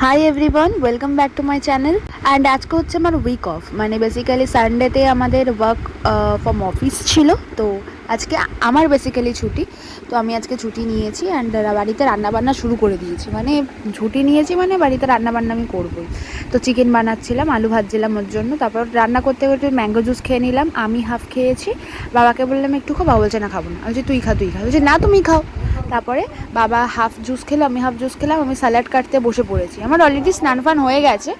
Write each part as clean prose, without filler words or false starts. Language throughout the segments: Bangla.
Hi everyone, welcome back to my channel. And আজকে হচ্ছে আমার উইক অফ, মানে বেসিক্যালি সানডেতে আমাদের ওয়ার্ক ফ্রম অফিস ছিল। তো আজকে আমার বেসিক্যালি ছুটি। তো আমি আজকে ছুটি নিয়েছি অ্যান্ড বাড়িতে রান্নাবান্না শুরু করে দিয়েছি। মানে ছুটি নিয়েছি মানে বাড়িতে রান্নাবান্না আমি করবোই। তো চিকেন বানাচ্ছিলাম, আলু ভাজছিলাম ওর জন্য। তারপর রান্না করতে করতে ম্যাঙ্গো জুস খেয়ে নিলাম। আমি হাফ খেয়েছি, বাবাকে বললাম একটু খাও, বাবা বলছে না খাবো না। বলছি তুই খা। বলছি না তুমি খাও। তারপরে বাবা হাফ জুস খেলো, আমি হাফ জুস খেলাম। আমি স্যালাড কাটতে বসে পড়েছি। আমার অলরেডি স্নান ফান হয়ে গেছে,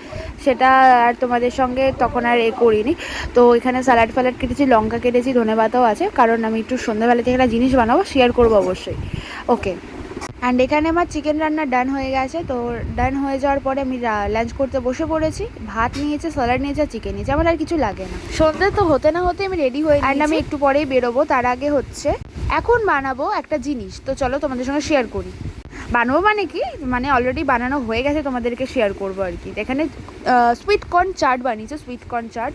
সেটা আর তোমাদের সঙ্গে তখন আর করিনি। তো এখানে স্যালাড ফ্যালাড কেটেছি, লঙ্কা কেটেছি, ধনেপাতাও আছে, কারণ আমি একটু সন্ধ্যাবেলা থেকে একটা জিনিস বানাবো, শেয়ার করবো অবশ্যই। ওকে। অ্যান্ড এখানে আমার চিকেন রান্না ডান হয়ে গেছে। তো ডান হয়ে যাওয়ার পরে আমি লাঞ্চ করতে বসে পড়েছি। ভাত নিয়েছে, স্যালাড নিয়েছে, আর চিকেন নিয়েছে। আমার আর কিছু লাগে না। সন্ধ্যে তো হতে না হতে আমি রেডি হয়ে, অ্যান্ড আমি একটু পরেই বেরোবো। তার আগে হচ্ছে এখন বানাবো একটা জিনিস। তো চলো তোমাদের সঙ্গে শেয়ার করি। বানাবো মানে কি, মানে অলরেডি বানানো হয়ে গেছে, তোমাদেরকে শেয়ার করবো আর কি। এখানে সুইট কর্ন চাট বানিয়েছে, সুইট কর্ন চাট।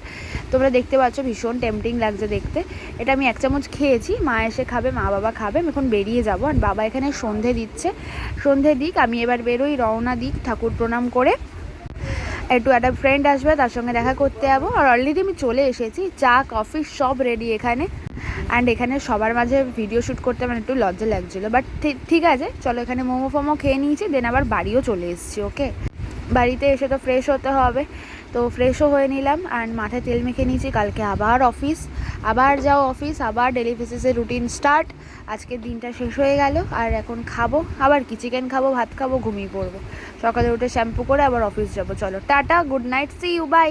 তোমরা দেখতে পাচ্ছ, ভীষণ টেম্পটিং লাগছে দেখতে। এটা আমি 1 চামচ খেয়েছি। মা এসে খাবে, মা বাবা খাবে। আমি এখন বেরিয়ে যাবো। আর বাবা এখানে সন্ধে দিচ্ছে, সন্ধে দিক, আমি এবার বেরোই, রওনা দিক ঠাকুর প্রণাম করে। একটু একটা ফ্রেন্ড আসবে, তার সঙ্গে দেখা করতে যাবো। আর অলরেডি আমি চলে এসেছি, চা কফি সব রেডি এখানে। অ্যান্ড এখানে সবার মাঝে ভিডিও শ্যুট করতে আমার একটু লজ্জা লাগছিলো, বাট ঠিক আছে, চলো। এখানে মোমো ফোমো খেয়ে নিয়েছি, দেন আবার বাড়িও চলে এসেছি। ওকে, বাড়িতে এসে তো ফ্রেশ হতে হবে। তো ফ্রেশও হয়ে নিলাম অ্যান্ড মাথায় তেল মেখে নিয়েছি। কালকে আবার অফিস, আবার যাও অফিস, আবার ডেলি বেসিসের রুটিন স্টার্ট। আজকের দিনটা শেষ হয়ে গেল। আর এখন খাবো, আবার কি চিকেন খাবো, ভাত খাবো, ঘুমিয়ে পড়বো। সকালে উঠে শ্যাম্পু করে আবার অফিস যাবো। চলো tata, good night, see you, by.